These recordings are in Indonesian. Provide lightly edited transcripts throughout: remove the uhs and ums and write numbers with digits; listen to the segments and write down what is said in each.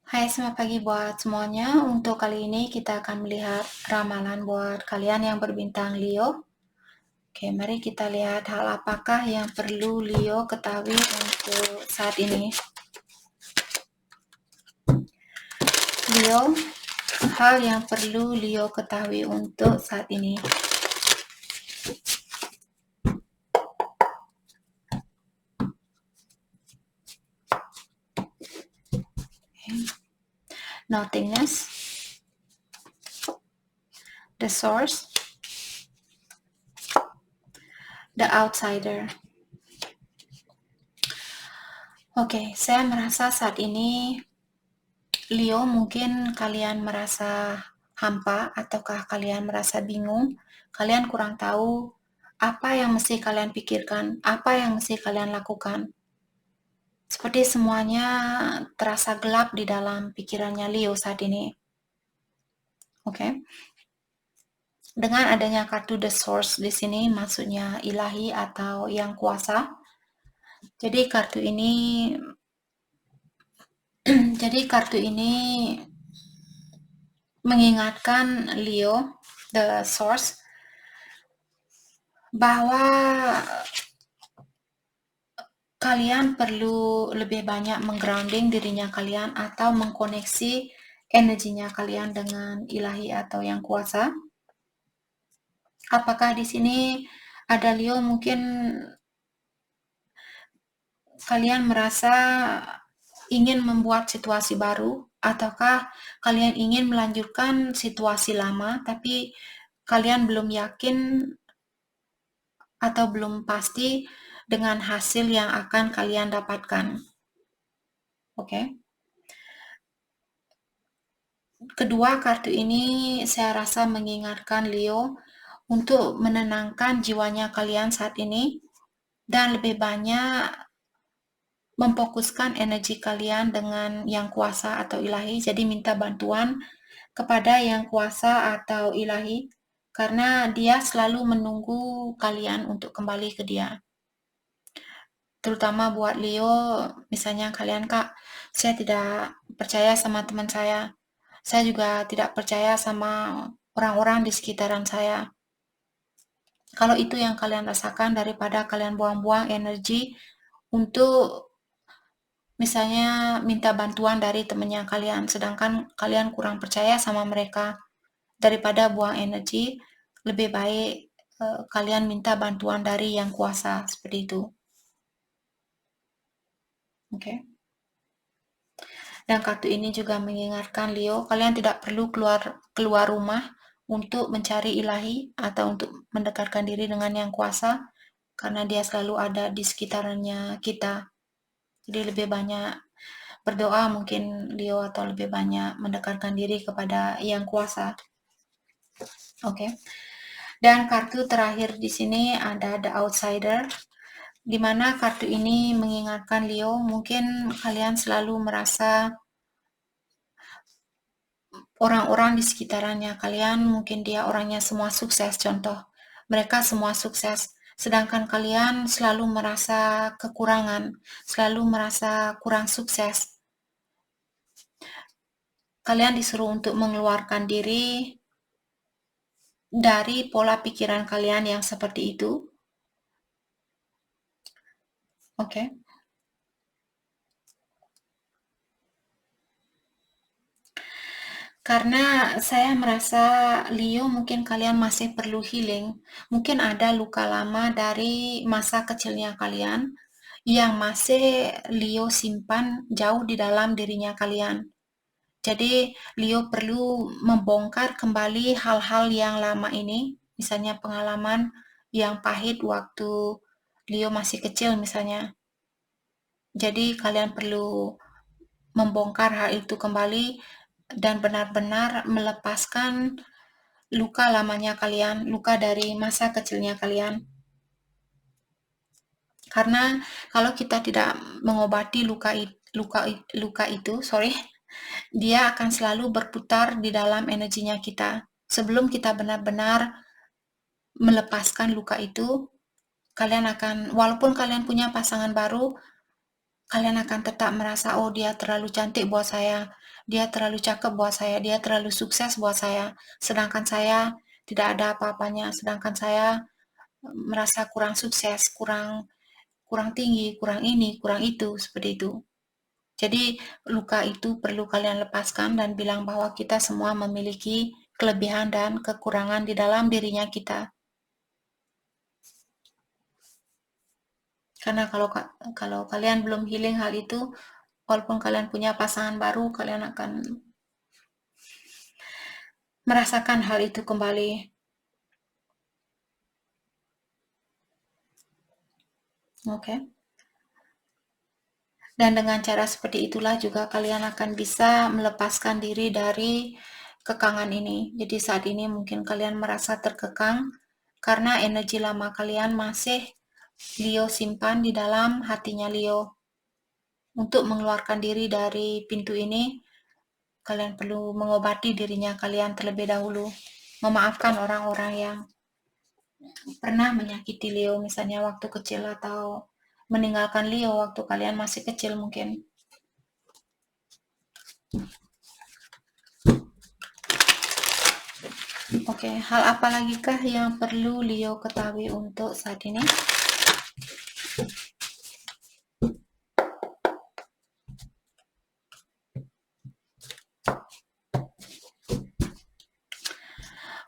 Hai, selamat pagi buat semuanya. Untuk kali ini kita akan melihat ramalan buat kalian yang berbintang Leo. Oke, mari kita lihat hal apakah yang perlu Leo ketahui untuk saat ini. Leo, hal yang perlu Leo ketahui untuk saat ini. Nothingness, the source, the outsider. Oke, saya merasa saat ini Leo, mungkin kalian merasa hampa ataukah kalian merasa bingung, kalian kurang tahu apa yang mesti kalian pikirkan, apa yang mesti kalian lakukan. Seperti semuanya terasa gelap di dalam pikirannya Leo saat ini. Oke. Dengan adanya kartu The Source di sini maksudnya ilahi atau yang kuasa. Jadi kartu ini mengingatkan Leo, The Source, bahwa kalian perlu lebih banyak menggrounding dirinya kalian atau mengkoneksi energinya kalian dengan ilahi atau yang kuasa. Apakah di sini ada Leo, mungkin kalian merasa ingin membuat situasi baru, ataukah kalian ingin melanjutkan situasi lama tapi kalian belum yakin atau belum pasti dengan hasil yang akan kalian dapatkan. Oke. Kedua kartu ini saya rasa mengingatkan Leo untuk menenangkan jiwanya kalian saat ini dan lebih banyak memfokuskan energi kalian dengan yang kuasa atau ilahi. Jadi minta bantuan kepada yang kuasa atau ilahi karena dia selalu menunggu kalian untuk kembali ke dia. Terutama buat Leo, misalnya kalian, Kak, saya tidak percaya sama teman saya. Saya juga tidak percaya sama orang-orang di sekitaran saya. Kalau itu yang kalian rasakan, daripada kalian buang-buang energi untuk misalnya minta bantuan dari temannya kalian, sedangkan kalian kurang percaya sama mereka, daripada buang energi, lebih baik kalian minta bantuan dari yang kuasa, seperti itu. Oke. Dan kartu ini juga mengingatkan Leo, kalian tidak perlu keluar rumah untuk mencari ilahi atau untuk mendekatkan diri dengan yang kuasa, karena dia selalu ada di sekitarannya kita. Jadi lebih banyak berdoa mungkin Leo, atau lebih banyak mendekatkan diri kepada yang kuasa. Oke. Dan kartu terakhir di sini ada The Outsider, di mana kartu ini mengingatkan Leo, mungkin kalian selalu merasa orang-orang di sekitarannya kalian, mungkin dia orangnya semua sukses, contoh, mereka semua sukses, sedangkan kalian selalu merasa kekurangan, selalu merasa kurang sukses. Kalian disuruh untuk mengeluarkan diri dari pola pikiran kalian yang seperti itu. Oke. Karena saya merasa Leo, mungkin kalian masih perlu healing. Mungkin ada luka lama dari masa kecilnya kalian yang masih Leo simpan jauh di dalam dirinya kalian. Jadi Leo perlu membongkar kembali hal-hal yang lama ini, misalnya pengalaman yang pahit waktu Leo masih kecil misalnya. Jadi kalian perlu membongkar hal itu kembali dan benar-benar melepaskan luka lamanya kalian, luka dari masa kecilnya kalian. Karena kalau kita tidak mengobati luka itu, dia akan selalu berputar di dalam energinya kita. Sebelum kita benar-benar melepaskan luka itu, kalian akan, walaupun kalian punya pasangan baru, kalian akan tetap merasa, oh dia terlalu cantik buat saya, dia terlalu cakep buat saya, dia terlalu sukses buat saya, sedangkan saya tidak ada apa-apanya, sedangkan saya merasa kurang sukses, kurang kurang tinggi, kurang ini, kurang itu, seperti itu. Jadi luka itu perlu kalian lepaskan dan bilang bahwa kita semua memiliki kelebihan dan kekurangan di dalam dirinya kita. Karena kalau kalian belum healing hal itu, walaupun kalian punya pasangan baru, kalian akan merasakan hal itu kembali. Oke. Dan dengan cara seperti itulah juga kalian akan bisa melepaskan diri dari kekangan ini. Jadi saat ini mungkin kalian merasa terkekang karena energi lama kalian masih Leo simpan di dalam hatinya Leo. Untuk mengeluarkan diri dari pintu ini, kalian perlu mengobati dirinya kalian terlebih dahulu. Memaafkan orang-orang yang pernah menyakiti Leo, misalnya waktu kecil atau meninggalkan Leo waktu kalian masih kecil mungkin. Oke, hal apa lagi kah yang perlu Leo ketahui untuk saat ini?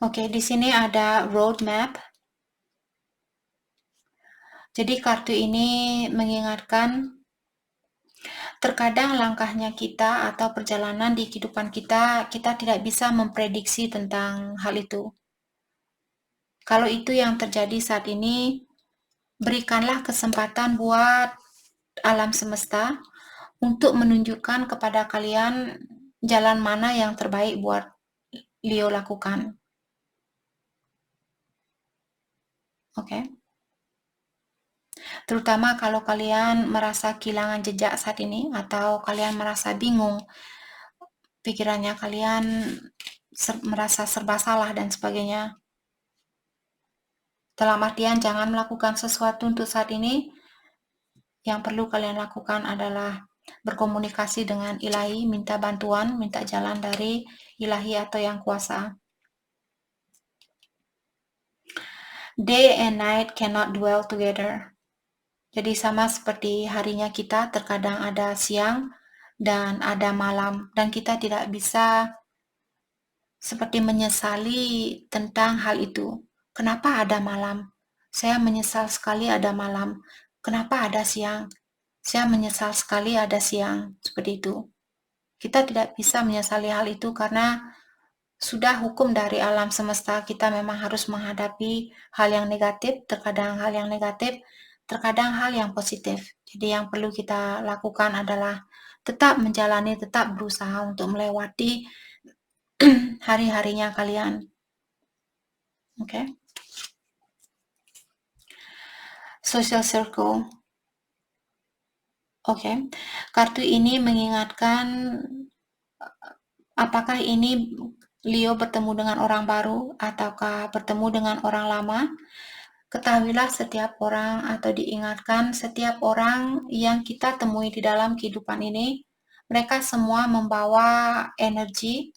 Oke, di sini ada roadmap. Jadi kartu ini mengingatkan terkadang langkahnya kita atau perjalanan di kehidupan kita tidak bisa memprediksi tentang hal itu. Kalau itu yang terjadi saat ini, berikanlah kesempatan buat alam semesta untuk menunjukkan kepada kalian jalan mana yang terbaik buat Leo lakukan. Oke. Terutama kalau kalian merasa kehilangan jejak saat ini atau kalian merasa bingung, pikirannya kalian merasa serba salah dan sebagainya. Dalam artian jangan melakukan sesuatu untuk saat ini. Yang perlu kalian lakukan adalah berkomunikasi dengan ilahi, minta bantuan, minta jalan dari ilahi atau yang kuasa. Day and night cannot dwell together. Jadi sama seperti harinya kita, terkadang ada siang dan ada malam, dan kita tidak bisa seperti menyesali tentang hal itu. Kenapa ada malam? Saya menyesal sekali ada malam. Kenapa ada siang? Saya menyesal sekali ada siang. Seperti itu. Kita tidak bisa menyesali hal itu karena sudah hukum dari alam semesta. Kita memang harus menghadapi hal yang negatif, terkadang hal yang negatif, terkadang hal yang positif. Jadi yang perlu kita lakukan adalah tetap menjalani, tetap berusaha untuk melewati hari-harinya kalian. Oke. Social circle. Oke. Kartu ini mengingatkan apakah ini Leo bertemu dengan orang baru ataukah bertemu dengan orang lama. Ketahuilah setiap orang atau diingatkan setiap orang yang kita temui di dalam kehidupan ini, mereka semua membawa energi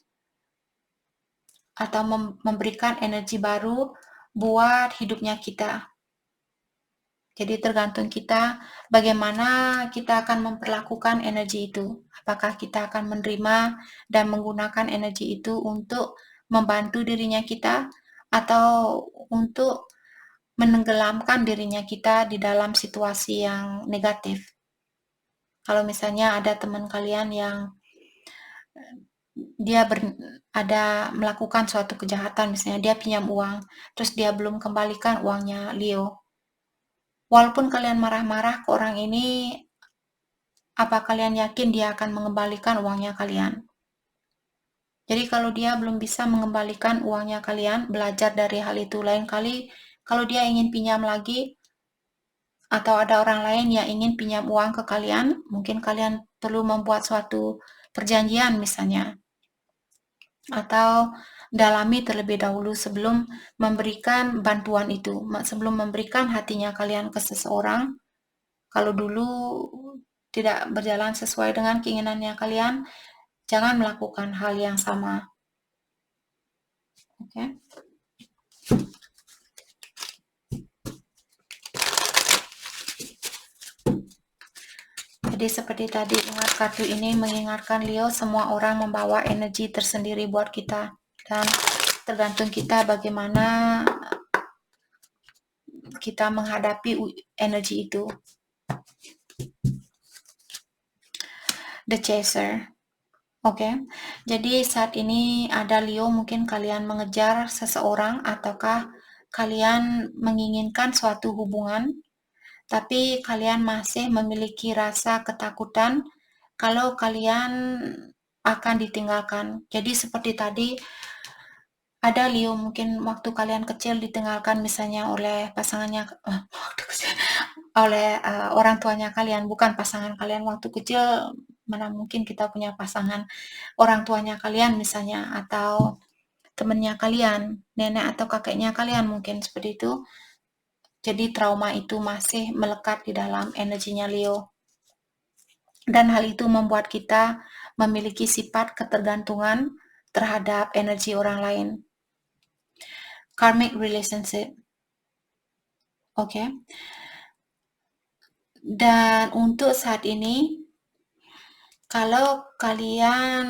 atau memberikan energi baru buat hidupnya kita. Jadi tergantung kita bagaimana kita akan memperlakukan energi itu. Apakah kita akan menerima dan menggunakan energi itu untuk membantu dirinya kita atau untuk menenggelamkan dirinya kita di dalam situasi yang negatif. Kalau misalnya ada teman kalian yang dia melakukan suatu kejahatan, misalnya dia pinjam uang, terus dia belum kembalikan uangnya Leo. Walaupun kalian marah-marah ke orang ini, apa kalian yakin dia akan mengembalikan uangnya kalian? Jadi kalau dia belum bisa mengembalikan uangnya kalian, belajar dari hal itu. Lain kali, kalau dia ingin pinjam lagi, atau ada orang lain yang ingin pinjam uang ke kalian, mungkin kalian perlu membuat suatu perjanjian misalnya. Atau dalami terlebih dahulu sebelum memberikan bantuan itu, sebelum memberikan hatinya kalian ke seseorang. Kalau dulu tidak berjalan sesuai dengan keinginannya kalian, jangan melakukan hal yang sama. Oke. Jadi seperti tadi, ingat kartu ini mengingatkan Leo, semua orang membawa energi tersendiri buat kita. Dan tergantung kita bagaimana kita menghadapi energi itu. The Chaser. Oke, jadi saat ini ada Leo, mungkin kalian mengejar seseorang ataukah kalian menginginkan suatu hubungan, tapi kalian masih memiliki rasa ketakutan kalau kalian akan ditinggalkan. Jadi seperti tadi, ada Leo, mungkin waktu kalian kecil ditinggalkan misalnya oleh pasangannya, oleh orang tuanya kalian, bukan pasangan kalian waktu kecil. Mana mungkin kita punya pasangan, orang tuanya kalian misalnya, atau temannya kalian, nenek atau kakeknya kalian, mungkin seperti itu. Jadi trauma itu masih melekat di dalam energinya Leo. Dan hal itu membuat kita memiliki sifat ketergantungan terhadap energi orang lain. Karmic relationship. Oke. Dan untuk saat ini, kalau kalian,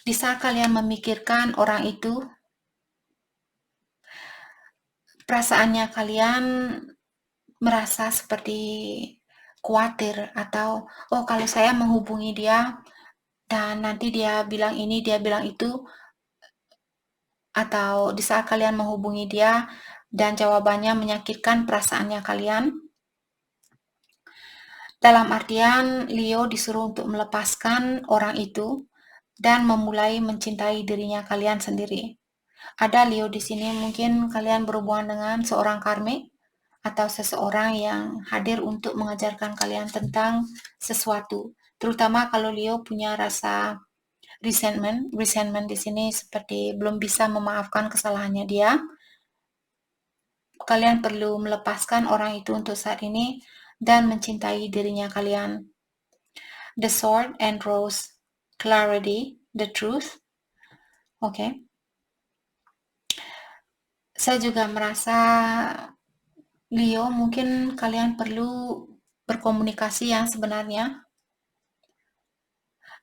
di saat kalian memikirkan orang itu, perasaannya kalian merasa seperti khawatir atau, oh kalau saya menghubungi dia dan nanti dia bilang ini, dia bilang itu, atau di saat kalian menghubungi dia dan jawabannya menyakitkan perasaannya kalian, dalam artian Leo disuruh untuk melepaskan orang itu dan memulai mencintai dirinya kalian sendiri. Ada Leo di sini, mungkin kalian berhubungan dengan seorang karmik atau seseorang yang hadir untuk mengajarkan kalian tentang sesuatu. Terutama kalau Leo punya rasa resentment di sini, seperti belum bisa memaafkan kesalahannya dia. Kalian perlu melepaskan orang itu untuk saat ini dan mencintai dirinya kalian. The Sword and Rose, Clarity, the Truth. Oke. Saya juga merasa Leo, mungkin kalian perlu berkomunikasi yang sebenarnya.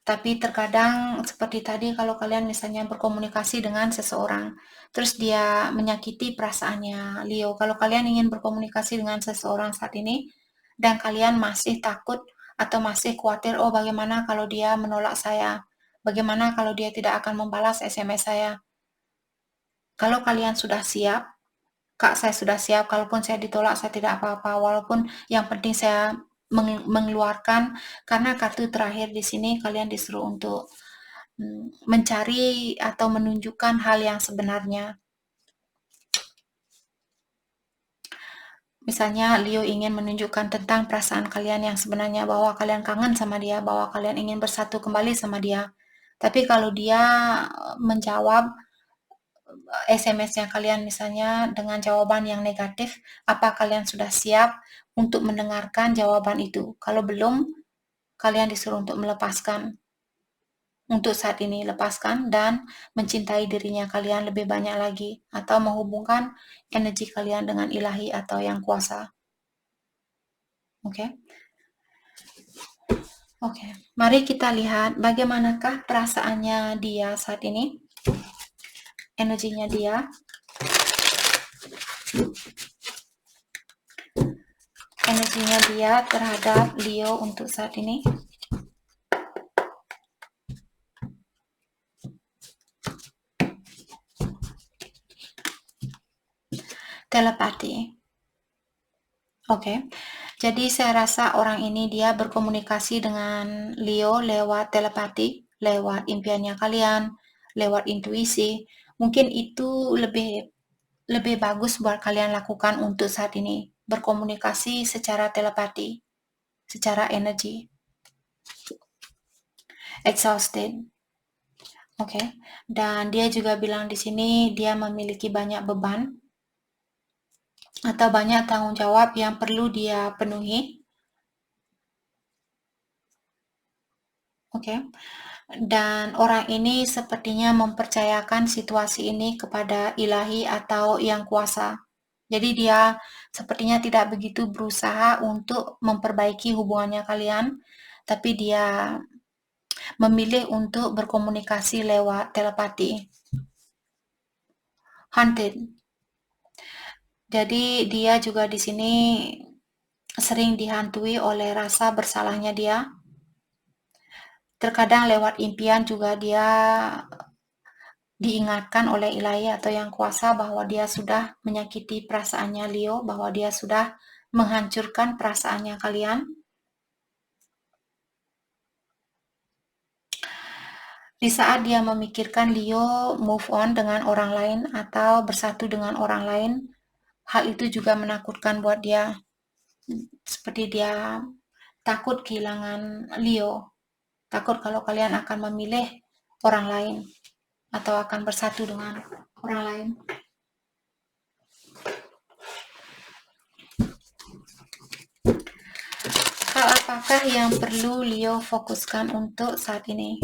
Tapi terkadang seperti tadi, kalau kalian misalnya berkomunikasi dengan seseorang, terus dia menyakiti perasaannya Leo. Kalau kalian ingin berkomunikasi dengan seseorang saat ini, dan kalian masih takut atau masih khawatir, oh bagaimana kalau dia menolak saya? Bagaimana kalau dia tidak akan membalas SMS saya? Kalau kalian sudah siap, Kak, saya sudah siap, kalaupun saya ditolak, saya tidak apa-apa, walaupun yang penting saya mengeluarkan, karena kartu terakhir di sini kalian disuruh untuk mencari atau menunjukkan hal yang sebenarnya. Misalnya Leo ingin menunjukkan tentang perasaan kalian yang sebenarnya, bahwa kalian kangen sama dia, bahwa kalian ingin bersatu kembali sama dia. Tapi kalau dia menjawab SMS-nya kalian misalnya dengan jawaban yang negatif, apa kalian sudah siap untuk mendengarkan jawaban itu? Kalau belum, kalian disuruh untuk melepaskan. Untuk saat ini, lepaskan dan mencintai dirinya kalian lebih banyak lagi, atau menghubungkan energi kalian dengan ilahi atau yang kuasa. Oke. Oke. Mari kita lihat bagaimanakah perasaannya dia saat ini. Energinya dia. Energinya dia terhadap Leo untuk saat ini. Telepati. Oke. Jadi saya rasa orang ini dia berkomunikasi dengan Leo lewat telepati, lewat impiannya kalian, lewat intuisi. Mungkin itu lebih bagus buat kalian lakukan untuk saat ini, berkomunikasi secara telepati, secara energi. Exhausted. Oke. Dan dia juga bilang di sini dia memiliki banyak beban atau banyak tanggung jawab yang perlu dia penuhi. Oke. Dan orang ini sepertinya mempercayakan situasi ini kepada ilahi atau yang kuasa. Jadi dia sepertinya tidak begitu berusaha untuk memperbaiki hubungannya kalian, tapi dia memilih untuk berkomunikasi lewat telepati. Hunted. Jadi dia juga di sini sering dihantui oleh rasa bersalahnya dia. Terkadang lewat impian juga dia diingatkan oleh ilahi atau yang kuasa bahwa dia sudah menyakiti perasaannya Leo, bahwa dia sudah menghancurkan perasaannya kalian. Di saat dia memikirkan Leo move on dengan orang lain atau bersatu dengan orang lain, hal itu juga menakutkan buat dia. Seperti dia takut kehilangan Leo, takut kalau kalian akan memilih orang lain atau akan bersatu dengan orang lain. Hal apakah yang perlu Leo fokuskan untuk saat ini?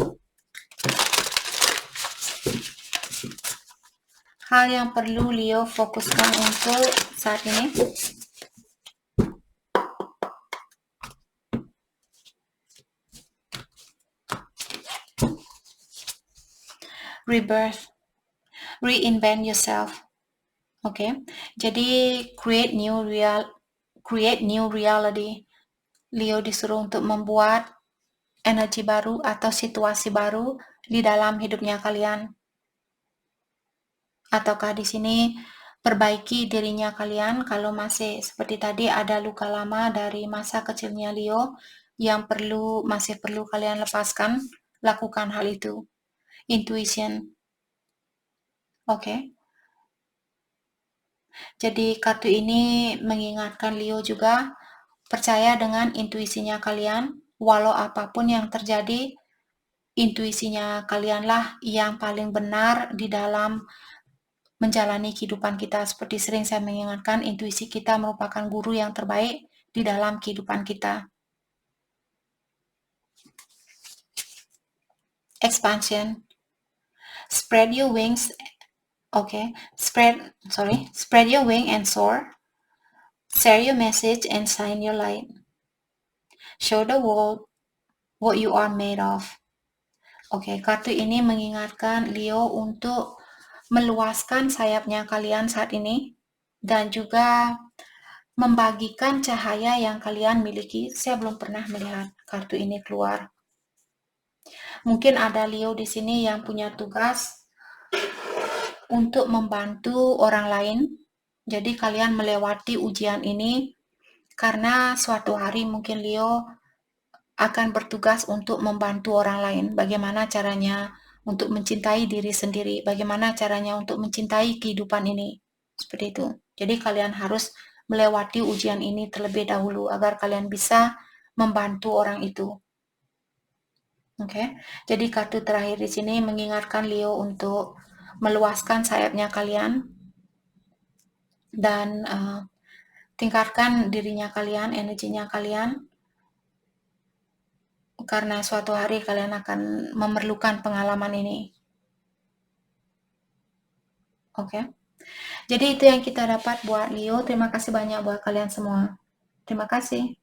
Hal yang perlu Leo fokuskan untuk saat ini? Rebirth. Reinvent yourself. Oke. Jadi create new reality. Leo disuruh untuk membuat energi baru atau situasi baru di dalam hidupnya kalian. Ataukah di sini perbaiki dirinya kalian kalau masih seperti tadi ada luka lama dari masa kecilnya Leo yang masih perlu kalian lepaskan, lakukan hal itu. Intuition. Oke. Jadi kartu ini mengingatkan Leo juga percaya dengan intuisinya kalian, walau apapun yang terjadi, intuisinya kalianlah yang paling benar di dalam menjalani kehidupan kita. Seperti sering saya mengingatkan, intuisi kita merupakan guru yang terbaik di dalam kehidupan kita. Expansion. Spread your wings. Okay. Spread your wing and soar. Share your message and shine your light. Show the world what you are made of. Oke, kartu ini mengingatkan Leo untuk meluaskan sayapnya kalian saat ini dan juga membagikan cahaya yang kalian miliki. Saya belum pernah melihat kartu ini keluar. Mungkin ada Leo di sini yang punya tugas untuk membantu orang lain. Jadi kalian melewati ujian ini karena suatu hari mungkin Leo akan bertugas untuk membantu orang lain. Bagaimana caranya untuk mencintai diri sendiri, bagaimana caranya untuk mencintai kehidupan ini. Seperti itu. Jadi kalian harus melewati ujian ini terlebih dahulu agar kalian bisa membantu orang itu. Oke. Jadi kartu terakhir di sini mengingatkan Leo untuk meluaskan sayapnya kalian dan tingkatkan dirinya kalian, energinya kalian, karena suatu hari kalian akan memerlukan pengalaman ini. Oke. Jadi itu yang kita dapat buat Leo. Terima kasih banyak buat kalian semua. Terima kasih.